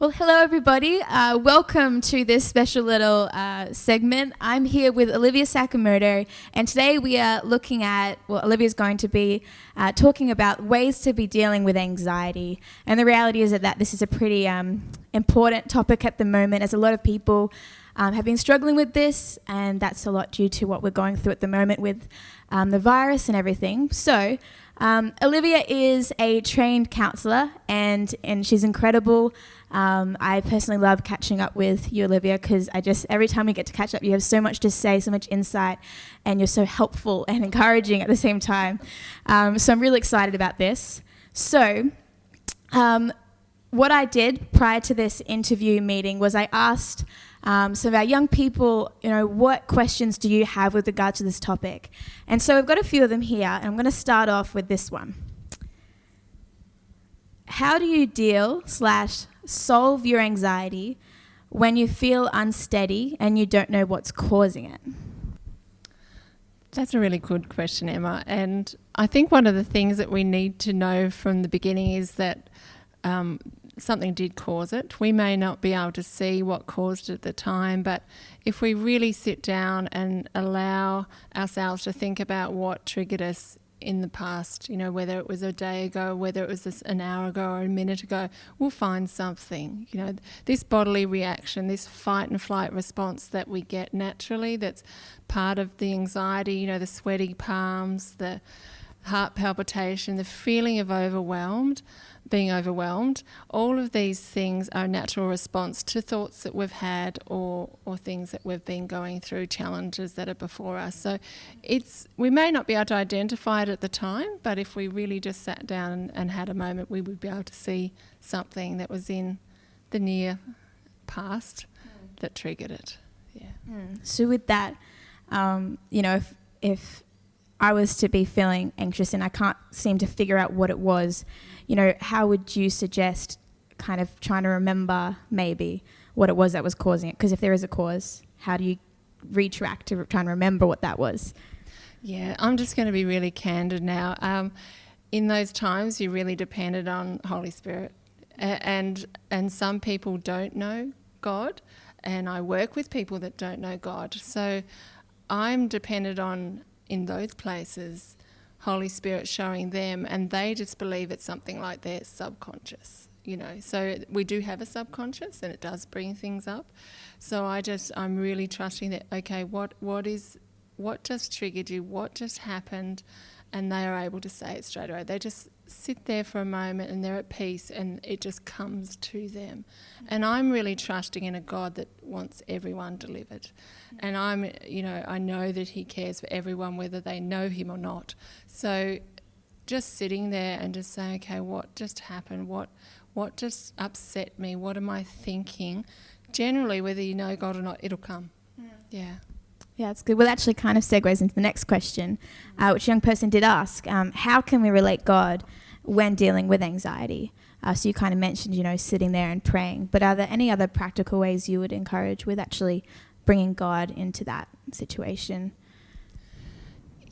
Well, hello everybody. Welcome to this special little segment. I'm here with Olivia Sakamoto, and today we are looking at, Olivia's going to be talking about ways to be dealing with anxiety. And the reality is that this is a pretty important topic at the moment, as a lot of people have been struggling with this, and that's a lot due to what we're going through at the moment with the virus and everything. So Olivia is a trained counsellor, and she's incredible. I personally love catching up with you, Olivia, because every time we get to catch up, you have so much to say, so much insight, and you're so helpful and encouraging at the same time. So I'm really excited about this. So what I did prior to this interview meeting was I asked some of our young people, what questions do you have with regard to this topic? And so I've got a few of them here, and I'm going to start off with this one. How do you deal/solve your anxiety when you feel unsteady and you don't know what's causing it? That's a really good question, Emma. And I think one of the things that we need to know from the beginning is that something did cause it. We may not be able to see what caused it at the time, but if we really sit down and allow ourselves to think about what triggered us in the past, whether it was a day ago, whether it was an hour ago or a minute ago, we'll find something. This bodily reaction, this fight and flight response that we get naturally, that's part of the anxiety, the sweaty palms, the heart palpitation, the feeling of being overwhelmed, all of these things are a natural response to thoughts that we've had or things that we've been going through, challenges that are before us. So we may not be able to identify it at the time, but if we really just sat down and had a moment, we would be able to see something that was in the near past that triggered it. Yeah. So with that, if I was to be feeling anxious and I can't seem to figure out what it was, how would you suggest kind of trying to remember maybe what it was that was causing it? Because if there is a cause, how do you retract to try and remember what that was? Yeah, I'm just going to be really candid now. In those times, you really depended on Holy Spirit. And some people don't know God, and I work with people that don't know God. So I'm dependent on, in those places, Holy Spirit showing them, and they just believe it's something like their subconscious, So we do have a subconscious, and it does bring things up. So I'm really trusting that, okay, what just triggered you? What just happened? And they are able to say it straight away. They just sit there for a moment and they're at peace, and it just comes to them. And I'm really trusting in a God that wants everyone delivered. And I know that he cares for everyone, whether they know him or not. So just sitting there and just saying, okay, what just happened? What just upset me? What am I thinking? Generally, whether you know God or not, it'll come. Yeah. Yeah, that's good. Well, that actually kind of segues into the next question, which a young person did ask. How can we relate God when dealing with anxiety? So you kind of mentioned, sitting there and praying. But are there any other practical ways you would encourage with actually bringing God into that situation?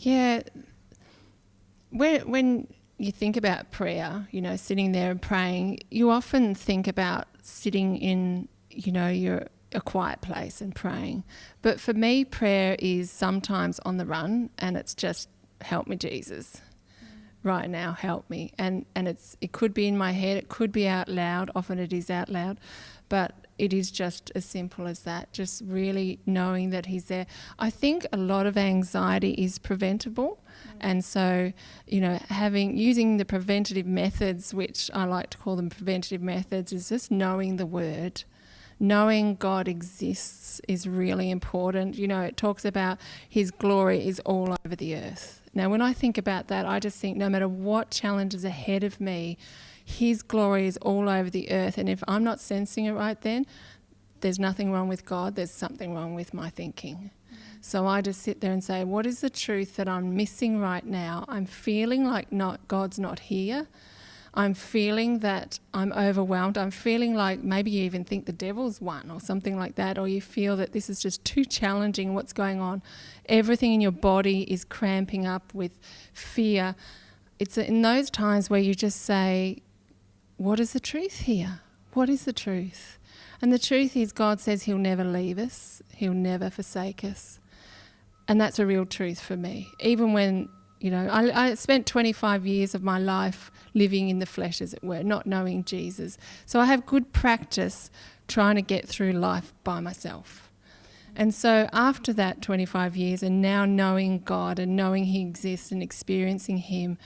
Yeah. When you think about prayer, sitting there and praying, you often think about sitting in, a quiet place and praying. But for me, prayer is sometimes on the run, and it's just, help me, Jesus. Right now, help me. And it could be in my head, it could be out loud. Often it is out loud, but it is just as simple as that, just really knowing that he's there. I think a lot of anxiety is preventable. And so, using the preventative methods, which I like to call them preventative methods, is just knowing the word. Knowing God exists is really important. It talks about his glory is all over the earth. Now, when I think about that, I just think no matter what challenge is ahead of me, his glory is all over the earth. And if I'm not sensing it right then, there's nothing wrong with God. There's something wrong with my thinking. So I just sit there and say, what is the truth that I'm missing right now? I'm feeling like God's not here. I'm feeling that I'm overwhelmed. I'm feeling like maybe you even think the devil's won or something like that, or you feel that this is just too challenging, what's going on. Everything in your body is cramping up with fear. It's in those times where you just say, what is the truth here? what is the truth? And the truth is God says he'll never leave us. He'll never forsake us. And that's a real truth for me. Even when, I spent 25 years of my life living in the flesh, as it were, not knowing Jesus. So I have good practice trying to get through life by myself. And so after that 25 years and now knowing God and knowing he exists and experiencing him,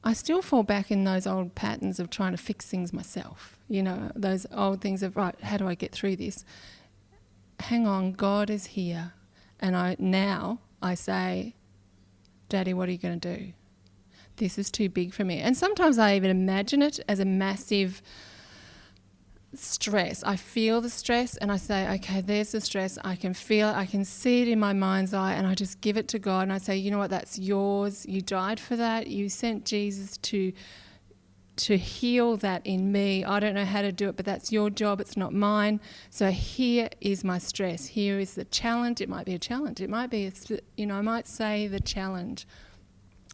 I still fall back in those old patterns of trying to fix things myself. Those old things of, right, how do I get through this? Hang on, God is here. And now I say, Daddy, what are you going to do? This is too big for me. And sometimes I even imagine it as a massive stress. I feel the stress and I say, okay, there's the stress. I can feel it. I can see it in my mind's eye, and I just give it to God and I say, you know what, that's yours. You died for that. You sent Jesus to heal that in me. I don't know how to do it, but that's your job. It's not mine. So here is my stress. Here is the challenge. It might be a challenge. It might be, I might say the challenge.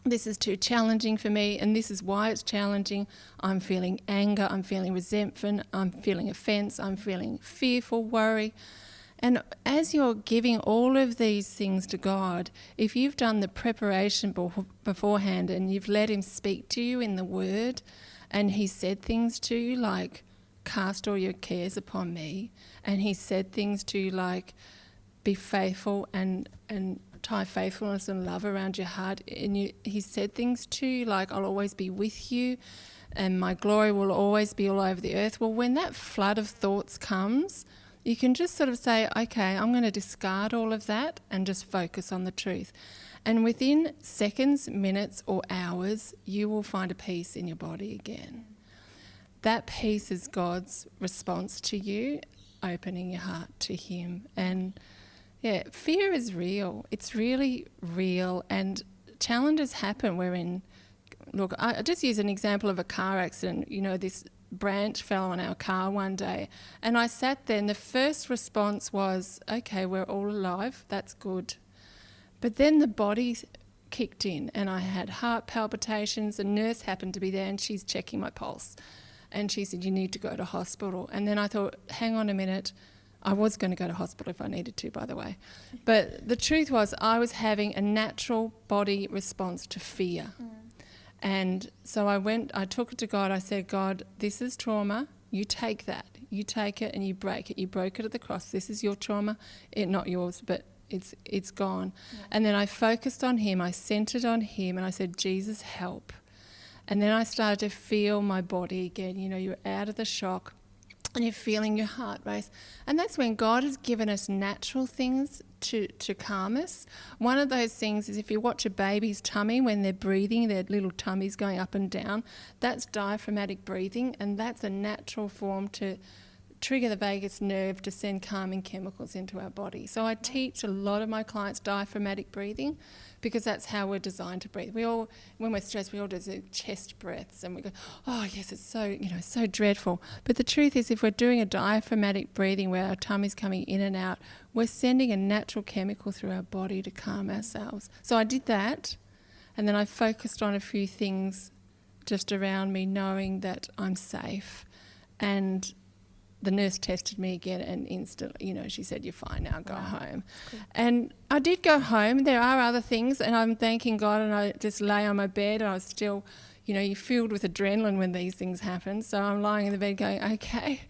This is too challenging for me, and this is why it's challenging. I'm feeling anger, I'm feeling resentment, I'm feeling offence, I'm feeling fearful, worry. And as you're giving all of these things to God, if you've done the preparation beforehand and you've let him speak to you in the Word, and he said things to you like, cast all your cares upon me, and he said things to you like, be faithful and tie faithfulness and love around your heart, and he said things to you like, I'll always be with you and my glory will always be all over the earth. Well, when that flood of thoughts comes, you can just sort of say, okay, I'm going to discard all of that and just focus on the truth. And within seconds, minutes or hours, you will find a peace in your body again. That peace is God's response to you, opening your heart to him. And yeah, fear is real. It's really real, and challenges happen wherein, look, I just use an example of a car accident. This branch fell on our car one day, and I sat there, and the first response was, okay, we're all alive, that's good. But then the body kicked in, and I had heart palpitations. A nurse happened to be there, and she's checking my pulse, and she said, you need to go to hospital. And then I thought, hang on a minute, I was going to go to hospital if I needed to, by the way. But the truth was I was having a natural body response to fear. And so I took it to God. I said, God, this is trauma. You take that. You take it and you break it. You broke it at the cross. This is your trauma. Not yours, but it's gone. Yeah. And then I focused on him. I centered on him and I said, Jesus, help. And then I started to feel my body again. You're out of the shock. And you're feeling your heart race. And that's when God has given us natural things to calm us. One of those things is if you watch a baby's tummy when they're breathing, their little tummy's going up and down, that's diaphragmatic breathing, and that's a natural form to trigger the vagus nerve to send calming chemicals into our body. So I teach a lot of my clients diaphragmatic breathing because that's how we're designed to breathe. When we're stressed, we all do chest breaths and we go, oh yes, it's so, so dreadful. But the truth is, if we're doing a diaphragmatic breathing where our tummy's coming in and out, we're sending a natural chemical through our body to calm ourselves. So I did that, and then I focused on a few things just around me, knowing that I'm safe. And the nurse tested me again and instantly, she said, you're fine now, go home. Cool. And I did go home. There are other things, and I'm thanking God, and I just lay on my bed, and I was still, you're filled with adrenaline when these things happen. So I'm lying in the bed going, okay,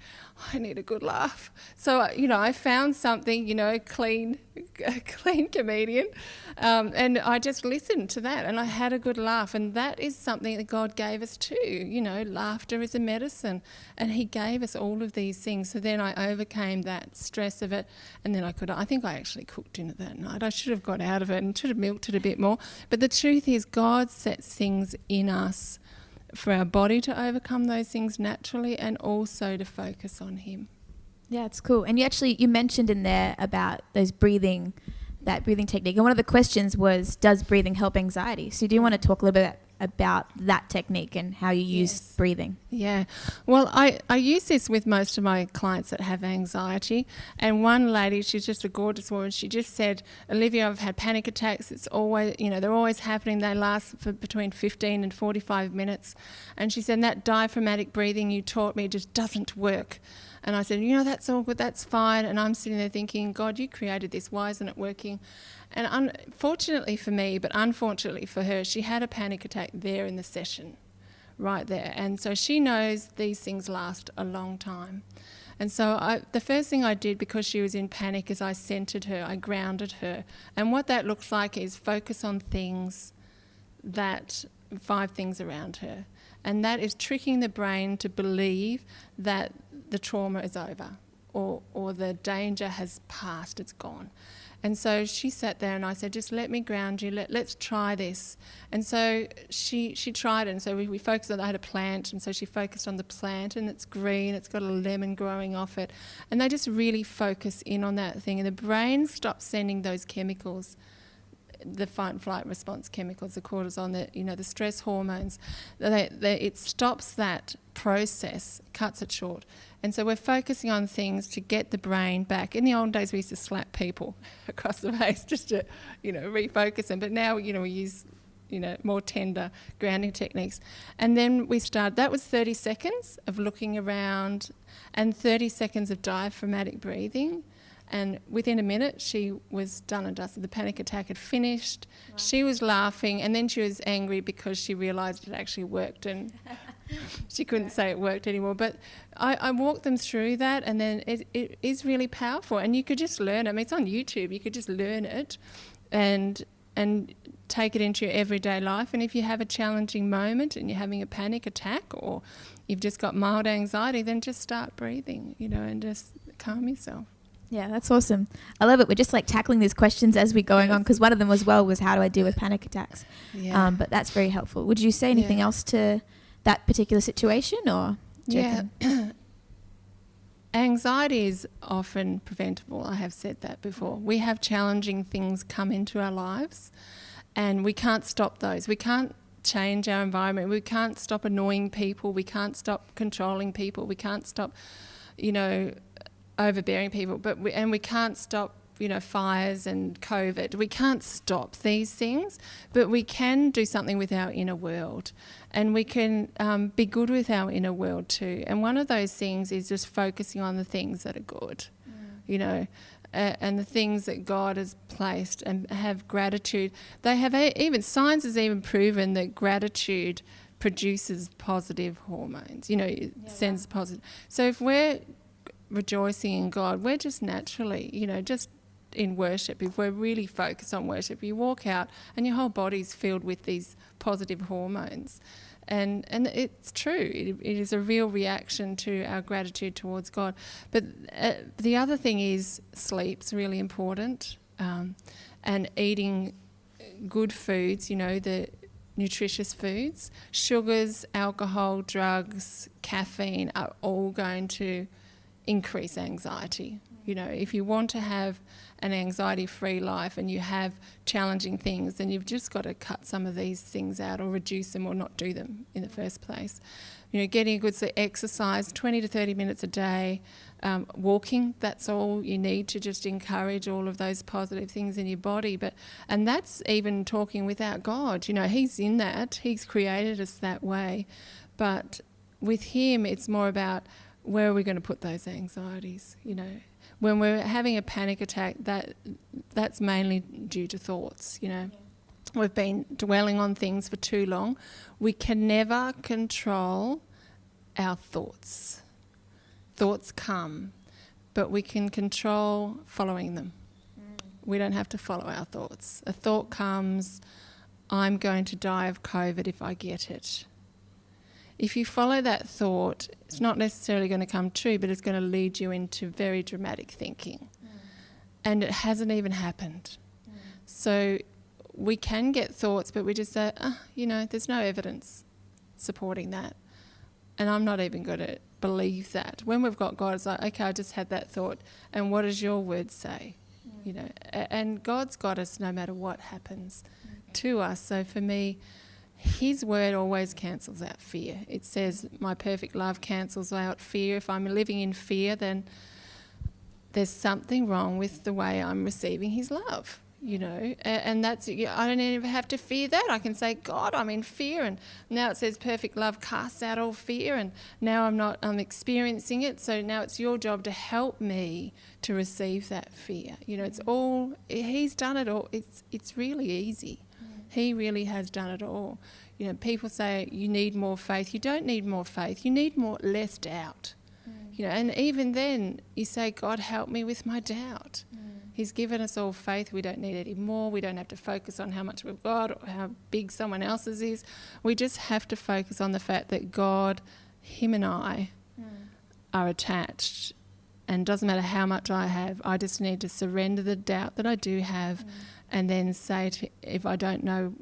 I need a good laugh. So, I found something, a clean comedian, and I just listened to that, and I had a good laugh. And that is something that God gave us too. Laughter is a medicine, and he gave us all of these things. So then I overcame that stress of it, and then I think I actually cooked dinner that night. I should have got out of it and should have milked it a bit more. But the truth is, God sets things in us for our body to overcome those things naturally, and also to focus on him. Yeah, it's cool. And you mentioned in there about that breathing technique. And one of the questions was, does breathing help anxiety? So do you want to talk a little bit about that technique and how you use breathing. Yeah. Well, I use this with most of my clients that have anxiety. And one lady, she's just a gorgeous woman, she just said, Olivia, I've had panic attacks. It's always, they're always happening. They last for between 15 and 45 minutes. And she said, that diaphragmatic breathing you taught me just doesn't work. And I said, that's all good, that's fine. And I'm sitting there thinking, God, you created this, why isn't it working? And unfortunately for me, but unfortunately for her, she had a panic attack there in the session, right there. And so she knows these things last a long time. And so the first thing I did, because she was in panic, is I centered her, I grounded her. And what that looks like is focus on things 5 things around her. And that is tricking the brain to believe that the trauma is over or the danger has passed, it's gone. And so she sat there and I said, just let me ground you, let's try this. And so she tried it, and so we focused on, I had a plant, and so she focused on the plant, and it's green, it's got a lemon growing off it. And they just really focus in on that thing, and the brain stops sending those chemicals, the fight and flight response chemicals, the cortisol, the stress hormones. It stops that process, cuts it short. And so we're focusing on things to get the brain back. In the old days, we used to slap people across the face just to, refocus them. But now, we use, more tender grounding techniques. And then we started, that was 30 seconds of looking around and 30 seconds of diaphragmatic breathing. And within a minute, she was done and dusted. The panic attack had finished. Wow. She was laughing, and then she was angry because she realised it actually worked, and she couldn't say it worked anymore. But I walked them through that, and then it is really powerful. And you could just learn it. I mean, it's on YouTube. You could just learn it and take it into your everyday life. And if you have a challenging moment and you're having a panic attack, or you've just got mild anxiety, then just start breathing, and just calm yourself. Yeah, that's awesome. I love it. We're just tackling these questions as we're going on, because one of them as well was how do I deal with panic attacks? Yeah. But that's very helpful. Would you say anything else to that particular situation, or? Anxiety is often preventable. I have said that before. We have challenging things come into our lives, and we can't stop those. We can't change our environment. We can't stop annoying people. We can't stop controlling people. We can't stop, overbearing people, but we can't stop, fires and COVID. We can't stop these things, but we can do something with our inner world, and we can be good with our inner world too. And one of those things is just focusing on the things that are good, and the things that God has placed, and have gratitude. They have science has even proven that gratitude produces positive hormones. Sends positive. So if we're rejoicing in God, we're just naturally, just in worship, if we're really focused on worship, you walk out and your whole body's filled with these positive hormones. And it's true. It is a real reaction to our gratitude towards God. But the other thing is sleep's really important, and eating good foods, the nutritious foods. Sugars, alcohol, drugs, caffeine are all going to increase anxiety. If you want to have an anxiety-free life and you have challenging things, then you've just got to cut some of these things out, or reduce them, or not do them in the first place. Getting a good exercise, 20 to 30 minutes a day, walking, that's all you need to just encourage all of those positive things in your body. And that's even talking without God. He's in that. He's created us that way. But with him, it's more about, where are we going to put those anxieties? When we're having a panic attack, that's mainly due to thoughts. We've been dwelling on things for too long. We can never control our thoughts. Thoughts come, but we can control following them. We don't have to follow our thoughts. A thought comes, I'm going to die of COVID if I get it. If you follow that thought, it's not necessarily going to come true, but it's going to lead you into very dramatic thinking. And it hasn't even happened. So we can get thoughts, but we just say, there's no evidence supporting that. And I'm not even going to believe that. When we've got God, it's like, okay, I just had that thought. And what does your word say? And God's got us no matter what happens to us. So for me, His word always cancels out fear. It says, my perfect love cancels out fear. If I'm living in fear, then there's something wrong with the way I'm receiving his love, and that's, I don't even have to fear that. I can say, God, I'm in fear, and now it says perfect love casts out all fear, and now I'm experiencing it, so now it's your job to help me to receive that fear. It's all, he's done it all. It's really easy. He really has done it all. People say you need more faith. You don't need more faith. You need less doubt. And even then you say, God, help me with my doubt. He's given us all faith. We don't need any more. We don't have to focus on how much we've got or how big someone else's is. We just have to focus on the fact that God, him and I are attached, and it doesn't matter how much I have. I just need to surrender the doubt that I do have, and then say, if I don't know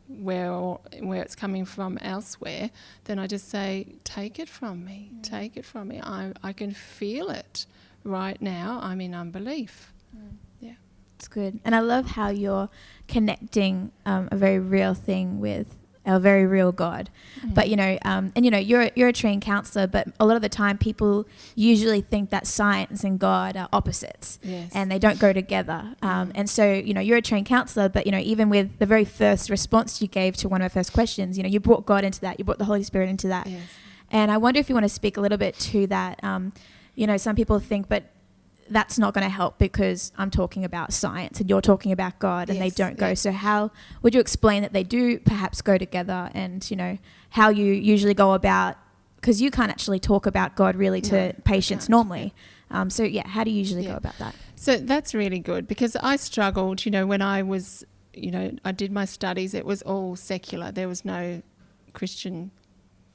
where it's coming from elsewhere, then I just say, take it from me. Take it from me. I can feel it right now. I'm in unbelief. Yeah, it's good. And I love how you're connecting a very real thing with a very real God. But you're a trained counselor, but a lot of the time people usually think that science and God are opposites. Yes. And they don't go together. And so you're a trained counselor, but even with the very first response you gave to one of our first questions, you brought God into that, you brought the Holy Spirit into that. Yes. And I wonder if you want to speak a little bit to that. Some people think, but that's not going to help because I'm talking about science and you're talking about God, and they don't go. So how would you explain that they do perhaps go together, and, how you usually go about, because you can't actually talk about God really to patients normally. How do you usually go about that? So that's really good, because I struggled, when I was, I did my studies, it was all secular. There was no Christian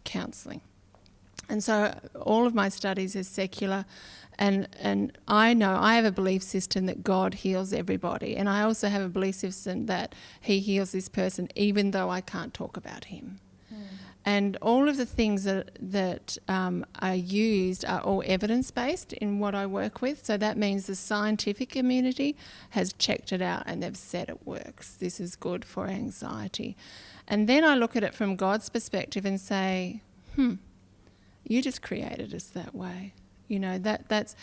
counselling. And so all of my studies is secular, and I know I have a belief system that God heals everybody, and I also have a belief system that he heals this person even though I can't talk about him. And all of the things that are used are all evidence-based in what I work with. So that means the scientific community has checked it out and they've said it works. This is good for anxiety. And then I look at it from God's perspective and say, you just created us that way. That's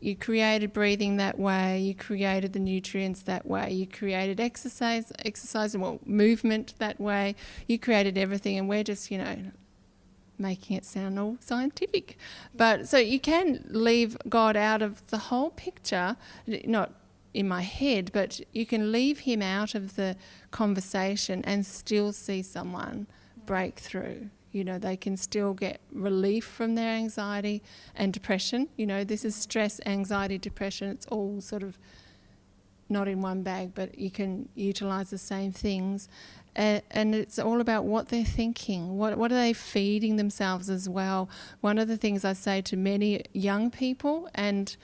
you created breathing that way, you created the nutrients that way, you created exercise movement that way, you created everything, and we're just, making it sound all scientific. But so you can leave God out of the whole picture, not in my head, but you can leave him out of the conversation and still see someone break through. They can still get relief from their anxiety and depression. This is stress, anxiety, depression. It's all sort of not in one bag, but you can utilise the same things. And it's all about what they're thinking. What are they feeding themselves as well? One of the things I say to many young people and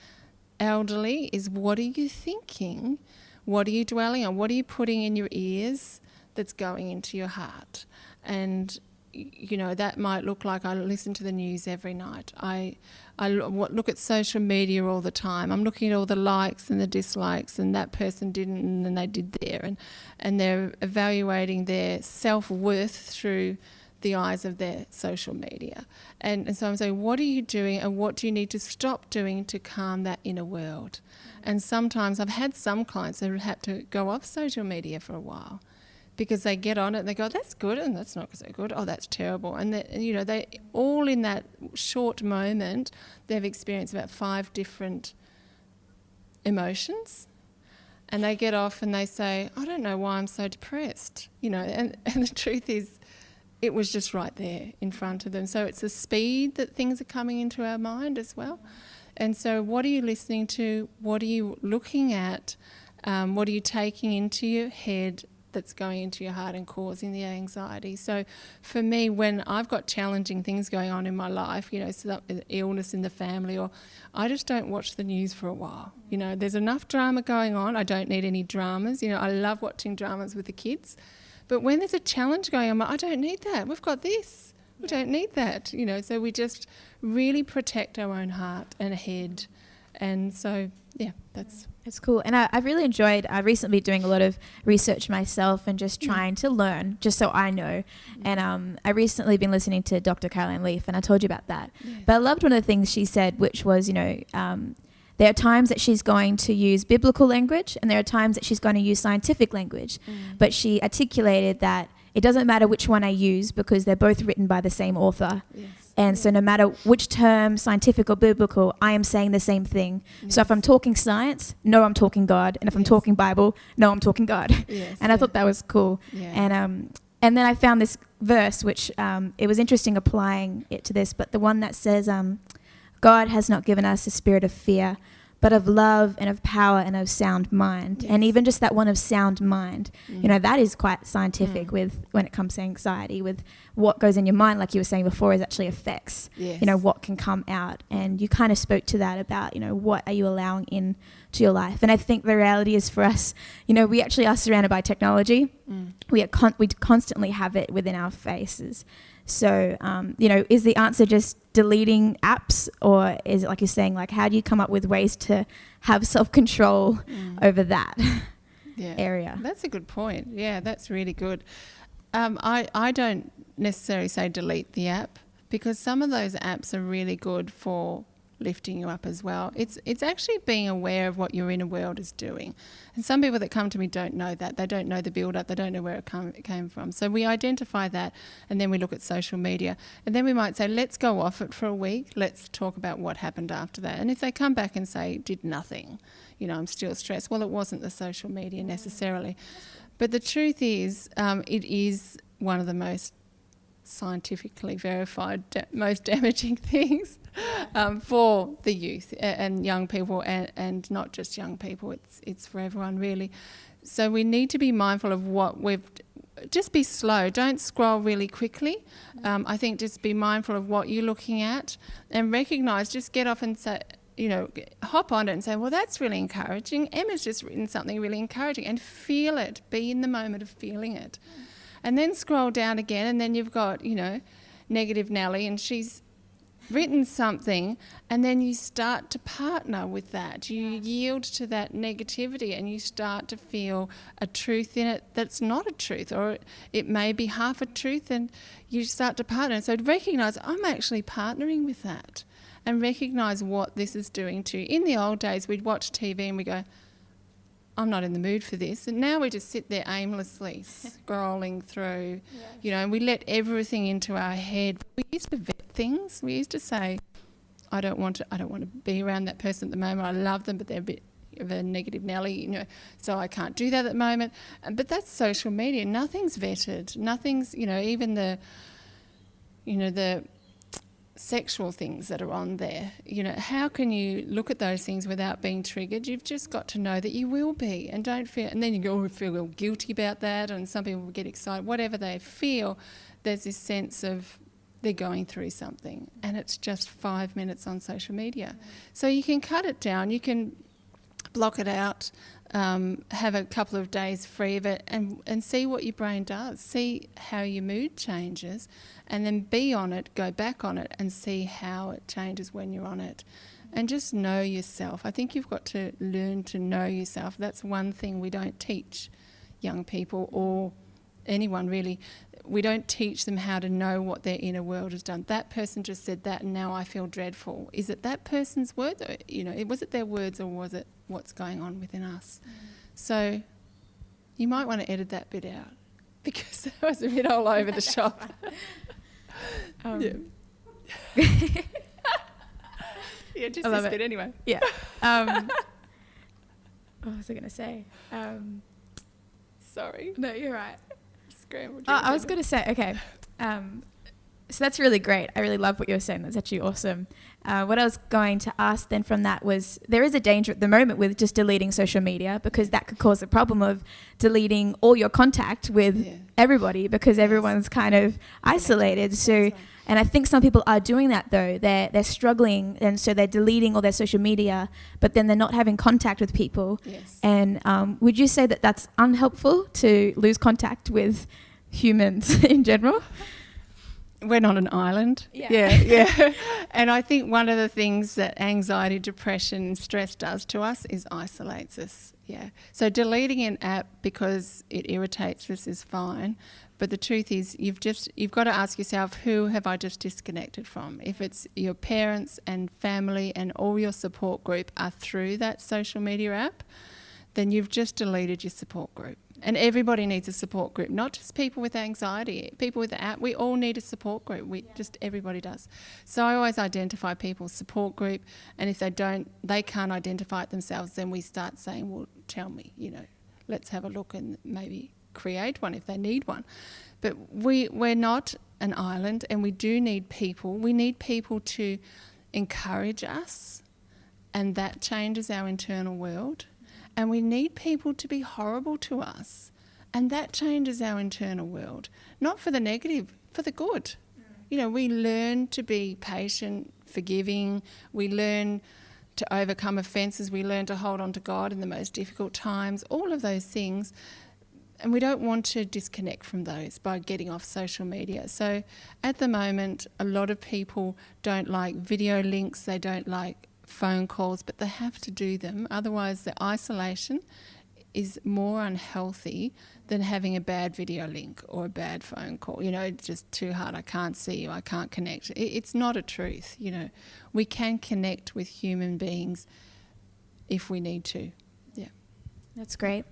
elderly is, what are you thinking? What are you dwelling on? What are you putting in your ears that's going into your heart? And that might look like I listen to the news every night. I look at social media all the time. I'm looking at all the likes and the dislikes, and that person didn't and then they did there. And they're evaluating their self-worth through the eyes of their social media. And so I'm saying, what are you doing and what do you need to stop doing to calm that inner world? And sometimes I've had some clients that have had to go off social media for a while, because they get on it and they go, that's good, and that's not so good, oh, that's terrible. And they all in that short moment, they've experienced about 5 different emotions. And they get off and they say, I don't know why I'm so depressed. And the truth is, it was just right there in front of them. So it's the speed that things are coming into our mind as well. And so what are you listening to? What are you looking at? What are you taking into your head that's going into your heart and causing the anxiety? So for me, when I've got challenging things going on in my life, illness in the family, or I just don't watch the news for a while. There's enough drama going on. I don't need any dramas. I love watching dramas with the kids. But when there's a challenge going on, I don't need that. We've got this. We don't need that. So we just really protect our own heart and head. And so, that's It's cool. And I've really enjoyed recently doing a lot of research myself and just trying to learn, just so I know. And I recently been listening to Dr. Cohen Leaf, and I told you about that. Yes. But I loved one of the things she said, which was, there are times that she's going to use biblical language and there are times that she's going to use scientific language. But she articulated that it doesn't matter which one I use because they're both written by the same author. Yes. And so no matter which term, scientific or biblical, I am saying the same thing. Yes. So if I'm talking science, no, I'm talking God. And if I'm talking Bible, no, I'm talking God. Yes, And I thought that was cool. Yeah. And then I found this verse, which it was interesting applying it to this, but the one that says, God has not given us a spirit of fear, but of love and of power and of sound mind. Yes. And even just that one of sound mind, that is quite scientific with when it comes to anxiety, with what goes in your mind, like you were saying before, is actually affects, what can come out. And you kind of spoke to that about, what are you allowing in to your life? And I think the reality is for us, we actually are surrounded by technology. We constantly have it within our faces. So, is the answer just deleting apps, or is it like you're saying, like, how do you come up with ways to have self-control over that area? That's a good point. Yeah, that's really good. I don't necessarily say delete the app, because some of those apps are really good for lifting you up as well. It's actually being aware of what your inner world is doing. And some people that come to me don't know that. They don't know the build-up. They don't know where it came from. So we identify that, and then we look at social media. And then we might say, let's go off it for a week. Let's talk about what happened after that. And if they come back and say, did nothing, I'm still stressed, well, it wasn't the social media necessarily. But the truth is, it is one of the most scientifically verified most damaging things for the youth and young people, and not just young people, it's for everyone really. So we need to be mindful of what just be slow, don't scroll really quickly. I think just be mindful of what you're looking at and recognise, just get off and say, hop on it and say, well, that's really encouraging. Emma's just written something really encouraging, and feel it, be in the moment of feeling it. And then scroll down again, and then you've got, Negative Nellie, and she's written something, and then you start to partner with that. You yield to that negativity, and you start to feel a truth in it that's not a truth, or it may be half a truth, and you start to partner. So recognise, I'm actually partnering with that, and recognise what this is doing to you. In the old days, we'd watch TV and we go, I'm not in the mood for this. And now we just sit there aimlessly scrolling through, and we let everything into our head. We used to vet things. We used to say, I don't want to be around that person at the moment. I love them, but they're a bit of a negative Nelly, so I can't do that at the moment. But that's social media. Nothing's vetted. Nothing's, even the sexual things that are on there. How can you look at those things without being triggered? You've just got to know that you will be, and don't feel, and then you go, feel guilty about that, and some people will get excited. Whatever they feel, there's this sense of they're going through something, and it's just 5 minutes on social media. So you can cut it down, you can block it out, have a couple of days free of it, and see what your brain does, see how your mood changes, and then be on it, go back on it, and see how it changes when you're on it. And just know yourself. I think you've got to learn to know yourself. That's one thing we don't teach young people, or anyone really. We don't teach them how to know what their inner world has done. That person just said that, and now I feel dreadful. Is it that person's words? Was it their words, or was it what's going on within us? So you might want to edit that bit out, because that was a bit all over the shop. Yeah, just this bit anyway. Yeah. What was I going to say? Sorry. No, you're right. Scrambled. I was going to say, okay. So that's really great. I really love what you were saying. That's actually awesome. What I was going to ask then from that was, there is a danger at the moment with just deleting social media, because that could cause a problem of deleting all your contact with everybody, because everyone's kind of isolated. So, and I think some people are doing that though. They're struggling, and so they're deleting all their social media, but then they're not having contact with people. Yes. And would you say that that's unhelpful, to lose contact with humans in general? we're not an island. Yeah. And I think one of the things that anxiety, depression, and stress does to us is isolates us. Yeah. So deleting an app because it irritates us is fine. But the truth is you've got to ask yourself, who have I just disconnected from? If it's your parents and family and all your support group are through that social media app, then you've just deleted your support group. And everybody needs a support group, not just people with anxiety, people with the app. We all need a support group. Everybody does. So I always identify people's support group, and if they can't identify it themselves, then we start saying, well, tell me, let's have a look and maybe create one if they need one. But we're not an island, and we do need people. We need people to encourage us, and that changes our internal world. And we need people to be horrible to us, and that changes our internal world. Not for the negative, for the good. We learn to be patient, forgiving. We learn to overcome offences. We learn to hold on to God in the most difficult times, all of those things. And we don't want to disconnect from those by getting off social media. So at the moment, a lot of people don't like video links. They don't like phone calls, but they have to do them. Otherwise, the isolation is more unhealthy than having a bad video link or a bad phone call. It's just too hard. I can't see you. I can't connect. It's not a truth. We can connect with human beings if we need to. Yeah. That's great.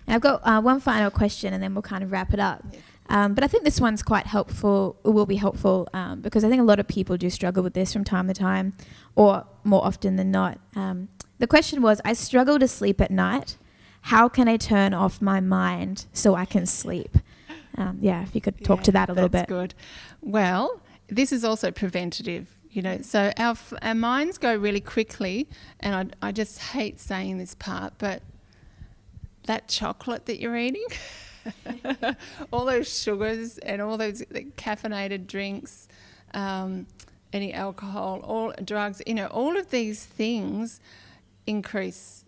And I've got one final question, and then we'll kind of wrap it up. Yeah. But I think this one's quite helpful, it will be helpful, because I think a lot of people do struggle with this from time to time, or more often than not. The question was, I struggle to sleep at night. How can I turn off my mind so I can sleep? If you could talk to that a little bit. That's good. Well, this is also preventative, so our minds go really quickly, and I just hate saying this part, but that chocolate that you're eating... all those sugars and all those caffeinated drinks, any alcohol, all drugs, all of these things increase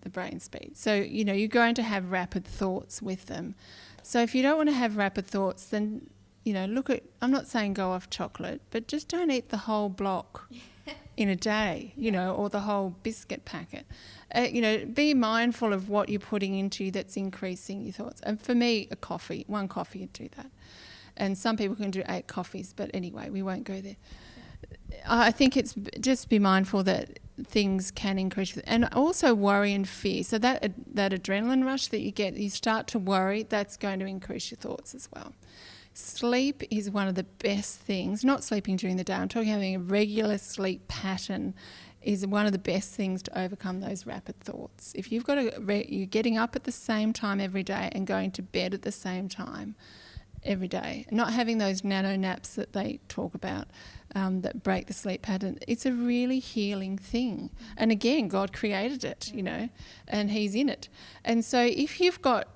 the brain speed. So, you're going to have rapid thoughts with them. So if you don't want to have rapid thoughts, then, I'm not saying go off chocolate, but just don't eat the whole block in a day, or the whole biscuit packet. Be mindful of what you're putting into you that's increasing your thoughts. And for me, one coffee would do that. And some people can do 8 coffees, but anyway, we won't go there. I think it's just be mindful that things can increase. And also worry and fear. So that adrenaline rush that you get, you start to worry, that's going to increase your thoughts as well. Sleep is one of the best things, not sleeping during the day. I'm talking having a regular sleep pattern is one of the best things to overcome those rapid thoughts. If you've got you're getting up at the same time every day and going to bed at the same time every day, not having those nano naps that they talk about that break the sleep pattern, it's a really healing thing. And again, God created it, and He's in it. And so if you've got...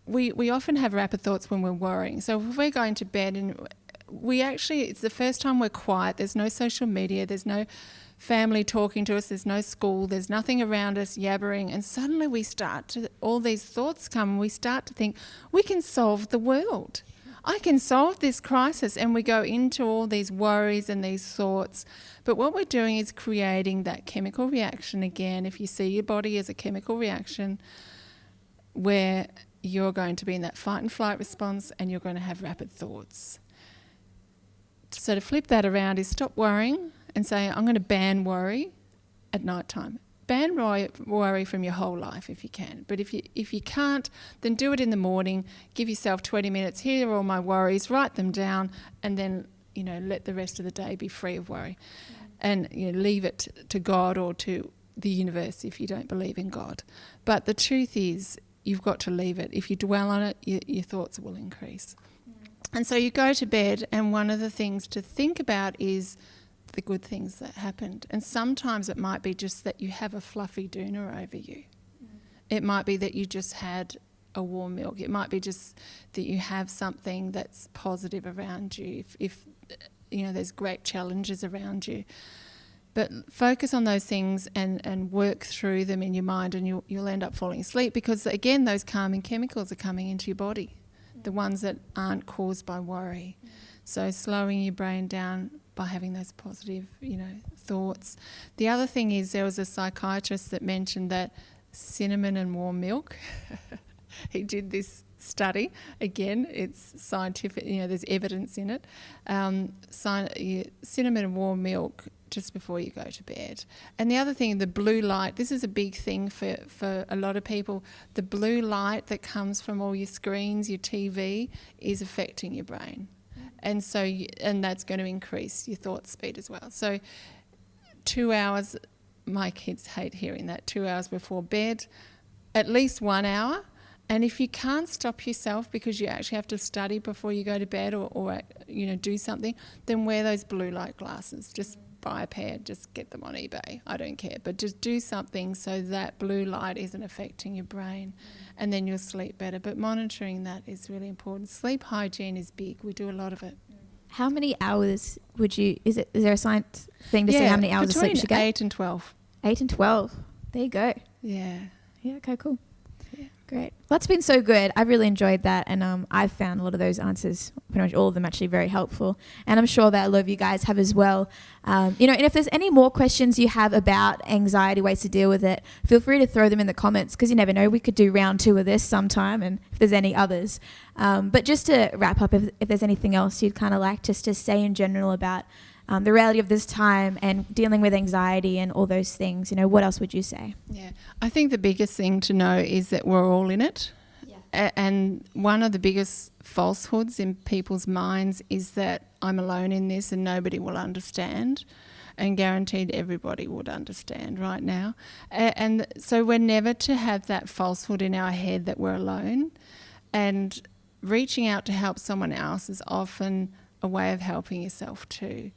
We often have rapid thoughts when we're worrying. So if we're going to bed and it's the first time we're quiet, there's no social media, there's no family talking to us, there's no school, there's nothing around us yabbering, and suddenly all these thoughts come, and we start to think, we can solve the world. I can solve this crisis, and we go into all these worries and these thoughts. But what we're doing is creating that chemical reaction again. If you see your body as a chemical reaction where you're going to be in that fight and flight response, and you're going to have rapid thoughts. So to flip that around is stop worrying and say, I'm going to ban worry at night time. Ban worry from your whole life if you can. But if you can't, then do it in the morning. Give yourself 20 minutes. Here are all my worries. Write them down, and then let the rest of the day be free of worry. And leave it to God or to the universe if you don't believe in God. But the truth is, you've got to leave it. If you dwell on it, your thoughts will increase. And so you go to bed, and one of the things to think about is the good things that happened. And sometimes it might be just that you have a fluffy doona over you. It might be that you just had a warm milk. It might be just that you have something that's positive around you. If there's great challenges around you. But focus on those things and work through them in your mind, and you'll end up falling asleep because, again, those calming chemicals are coming into your body, the ones that aren't caused by worry. So slowing your brain down by having those positive, thoughts. The other thing is there was a psychiatrist that mentioned that cinnamon and warm milk, he did this study. Again, it's scientific, there's evidence in it. Cinnamon and warm milk just before you go to bed. And the other thing, the blue light, this is a big thing for a lot of people. The blue light that comes from all your screens, your TV, is affecting your brain. And so, and that's going to increase your thought speed as well. So 2 hours, my kids hate hearing that, 2 hours before bed, at least 1 hour. And if you can't stop yourself because you actually have to study before you go to bed or do something, then wear those blue light glasses. Just buy a pair, just get them on eBay. I don't care. But just do something so that blue light isn't affecting your brain, and then you'll sleep better. But monitoring that is really important. Sleep hygiene is big. We do a lot of it. How many hours is there a science thing to say how many hours of sleep you should get? Between 8 and 12. 8 and 12. There you go. Yeah. Yeah, okay, cool. Yeah. Great. Well, that's been so good. I've really enjoyed that, and I've found a lot of those answers, pretty much all of them, actually very helpful. And I'm sure that a lot of you guys have as well. And if there's any more questions you have about anxiety, ways to deal with it, feel free to throw them in the comments, because you never know, we could do round 2 of this sometime, and if there's any others. But just to wrap up, if there's anything else you'd kind of like just to say in general about the reality of this time and dealing with anxiety and all those things, what else would you say? Yeah, I think the biggest thing to know is that we're all in it. Yeah. And one of the biggest falsehoods in people's minds is that I'm alone in this and nobody will understand. And guaranteed everybody would understand right now. And so we're never to have that falsehood in our head that we're alone. And reaching out to help someone else is often a way of helping yourself too.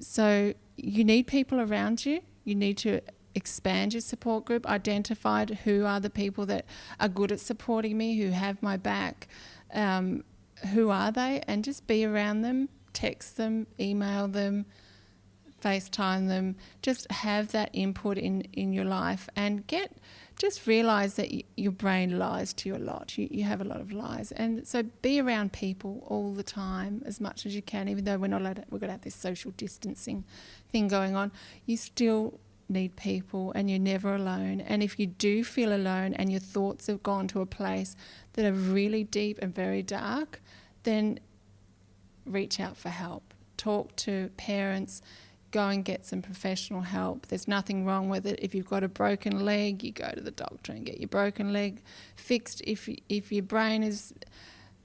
So you need people around you. You need to expand your support group, identify who are the people that are good at supporting me, who have my back, who are they, and just be around them, text them, email them, FaceTime them, just have that input in your life, and just realise that your brain lies to you a lot. You have a lot of lies. And so be around people all the time as much as you can, even though we're going to have this social distancing thing going on. You still need people, and you're never alone. And if you do feel alone and your thoughts have gone to a place that are really deep and very dark, then reach out for help. Talk to parents. Go and get some professional help. There's nothing wrong with it. If you've got a broken leg, you go to the doctor and get your broken leg fixed. If your brain is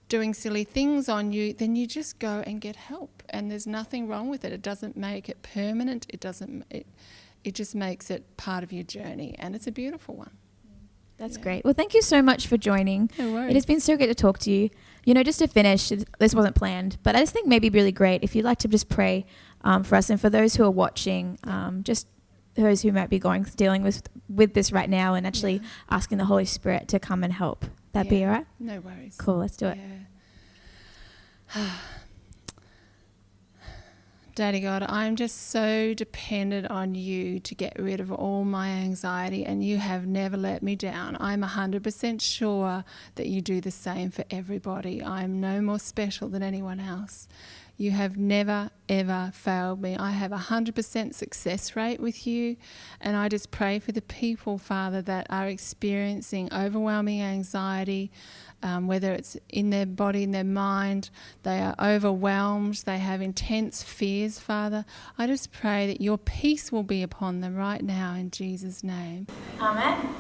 doing silly things on you, then you just go and get help. And there's nothing wrong with it. It doesn't make it permanent. It just makes it part of your journey, and it's a beautiful one. That's great. Well, thank you so much for joining. No worries. It has been so great to talk to you. Just to finish, this wasn't planned, but I just think maybe really great if you'd like to just pray for us, and for those who are watching, just those who might be dealing with this right now, and actually asking the Holy Spirit to come and help. That'd be all right? No worries. Cool, let's do it. Daddy God, I'm just so dependent on you to get rid of all my anxiety, and you have never let me down. I'm 100% sure that you do the same for everybody. I'm no more special than anyone else. You have never, ever failed me. I have 100% success rate with you, and I just pray for the people, Father, that are experiencing overwhelming anxiety, whether it's in their body, in their mind, they are overwhelmed, they have intense fears, Father. I just pray that your peace will be upon them right now in Jesus' name. Amen.